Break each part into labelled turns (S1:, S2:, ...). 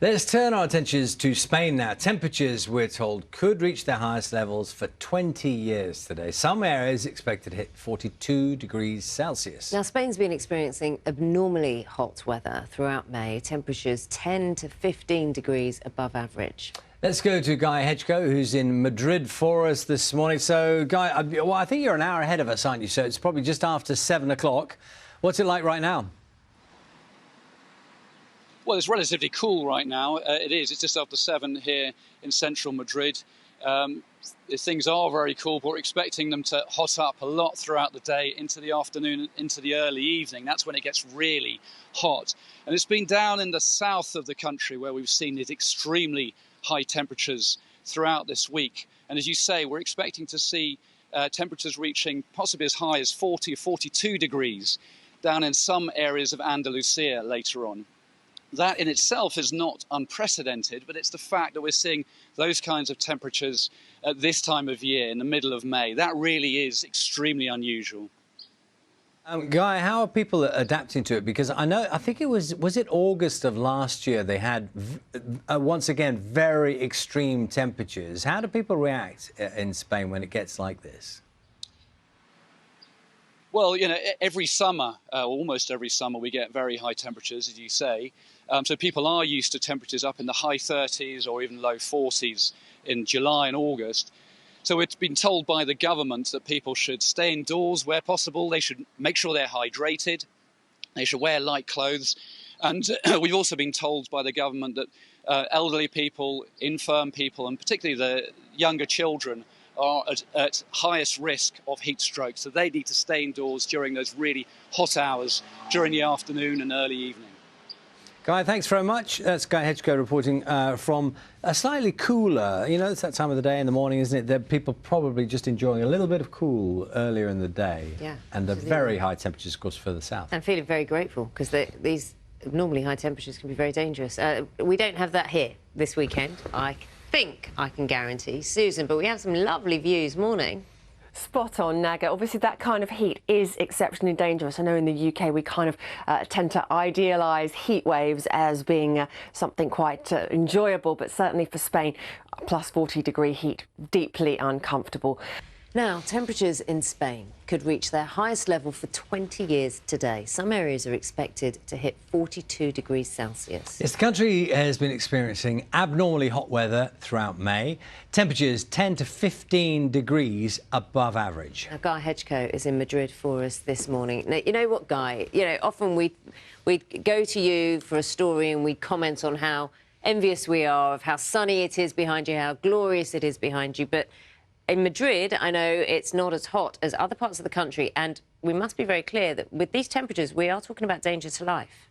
S1: Let's turn our attentions to Spain now. Temperatures, we're told, could reach their highest levels for 20 years today. Some areas expected to hit 42 degrees Celsius.
S2: Now, Spain's been experiencing abnormally hot weather throughout May. Temperatures 10 to 15 degrees above average.
S1: Let's go to Guy Hedgecoe, who's in Madrid for us this morning. So, Guy, well, I think you're an hour ahead of us, aren't you? So it's probably just after 7 o'clock. What's it like right now?
S3: Well, it's relatively cool right now. It's just after 7 here in central Madrid. Things are very cool, but we're expecting them to hot up a lot throughout the day, into the afternoon, into the early evening. That's when it gets really hot. And it's been down in the south of the country where we've seen these extremely high temperatures throughout this week. And as you say, we're expecting to see temperatures reaching possibly as high as 40 or 42 degrees down in some areas of Andalusia later on. That in itself is not unprecedented, but it's the fact that we're seeing those kinds of temperatures at this time of year, in the middle of May. That really is extremely unusual.
S1: Guy, how are people adapting to it? Because I think it was it August of last year they had, once again, very extreme temperatures. How do people react in Spain when it gets like this?
S3: Well, you know, every summer, almost every summer, we get very high temperatures, as you say. So people are used to temperatures up in the high 30s or even low 40s in July and August. So it's been told by the government that people should stay indoors where possible. They should make sure they're hydrated. They should wear light clothes. And we've also been told by the government that elderly people, infirm people, and particularly the younger children are at highest risk of heat stroke. So they need to stay indoors during those really hot hours during the afternoon and early evening.
S1: Guy, thanks very much. That's Guy Hedgecoe reporting from a slightly cooler, you know, it's that time of the day in the morning, isn't it? That people probably just enjoying a little bit of cool earlier in the day.
S2: Yeah,
S1: and the very high temperatures, of course, further south.
S2: And feeling very grateful, because these normally high temperatures can be very dangerous. We don't have that here this weekend, I think I can guarantee, Susan, but we have some lovely views. Morning.
S4: Spot on, Naga. Obviously, that kind of heat is exceptionally dangerous. I know in the UK we kind of tend to idealise heat waves as being something quite enjoyable, but certainly for Spain, plus 40-degree heat, deeply uncomfortable.
S2: Now, temperatures in Spain could reach their highest level for 20 years today. Some areas are expected to hit 42 degrees Celsius.
S1: Yes, the country has been experiencing abnormally hot weather throughout May. Temperatures 10 to 15 degrees above average.
S2: Now, Guy Hedgecoe is in Madrid for us this morning. Now, you know what, Guy? You know, often we go to you for a story and we comment on how envious we are of how sunny it is behind you, how glorious it is behind you, but in Madrid, I know it's not as hot as other parts of the country, and we must be very clear that with these temperatures, we are talking about danger to life.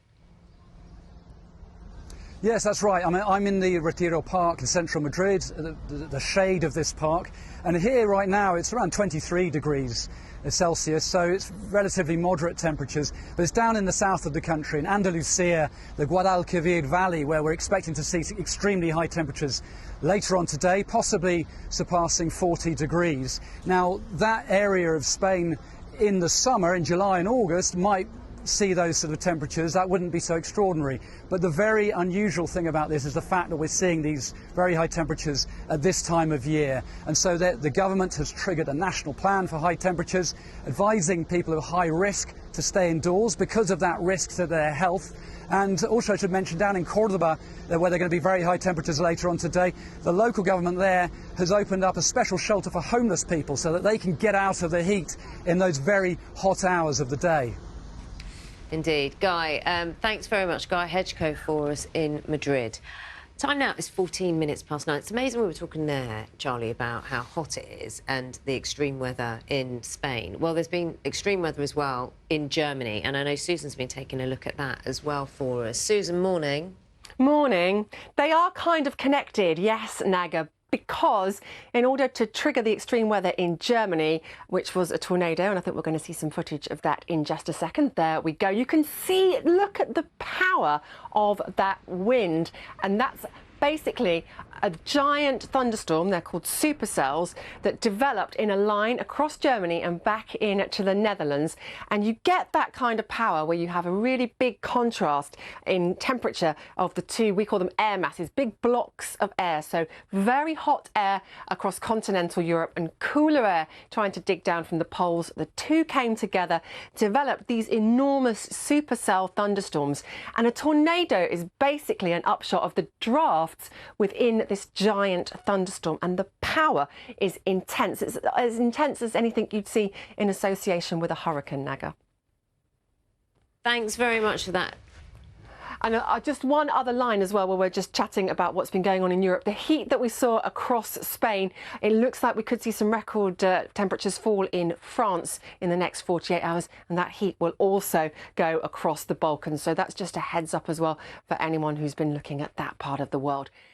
S5: Yes, that's right. I'm in the Retiro Park in central Madrid, the shade of this park. And here right now, it's around 23 degrees Celsius, so it's relatively moderate temperatures. But it's down in the south of the country, in Andalusia, the Guadalquivir Valley, where we're expecting to see extremely high temperatures later on today, possibly surpassing 40 degrees. Now, that area of Spain in the summer, in July and August, might see those sort of temperatures. That wouldn't be so extraordinary. But the very unusual thing about this is the fact that we're seeing these very high temperatures at this time of year. And so the government has triggered a national plan for high temperatures, advising people of high risk to stay indoors because of that risk to their health. And also I should mention down in Cordoba, where they're going to be very high temperatures later on today, the local government there has opened up a special shelter for homeless people so that they can get out of the heat in those very hot hours of the day.
S2: Indeed. Guy, thanks very much. Guy Hedgecoe for us in Madrid. Time now is 14 minutes past 9. It's amazing we were talking there, Charlie, about how hot it is and the extreme weather in Spain. Well, there's been extreme weather as well in Germany, and I know Susan's been taking a look at that as well for us. Susan, morning.
S4: Morning. They are kind of connected, yes, Naga, because in order to trigger the extreme weather in Germany, which was a tornado, and I think we're going to see some footage of that in just a second. There we go. You can see, look at the power of that wind, and that's basically a giant thunderstorm, they're called supercells, that developed in a line across Germany and back into the Netherlands. And you get that kind of power where you have a really big contrast in temperature of the two, we call them air masses, big blocks of air. So very hot air across continental Europe and cooler air trying to dig down from the poles. The two came together, developed these enormous supercell thunderstorms. And a tornado is basically an upshot of the drafts within this giant thunderstorm, and the power is intense. It's as intense as anything you'd see in association with a hurricane, Naga.
S2: Thanks very much for that.
S4: And just one other line as well, where we're just chatting about what's been going on in Europe. The heat that we saw across Spain, it looks like we could see some record temperatures fall in France in the next 48 hours, and that heat will also go across the Balkans. So that's just a heads up as well for anyone who's been looking at that part of the world.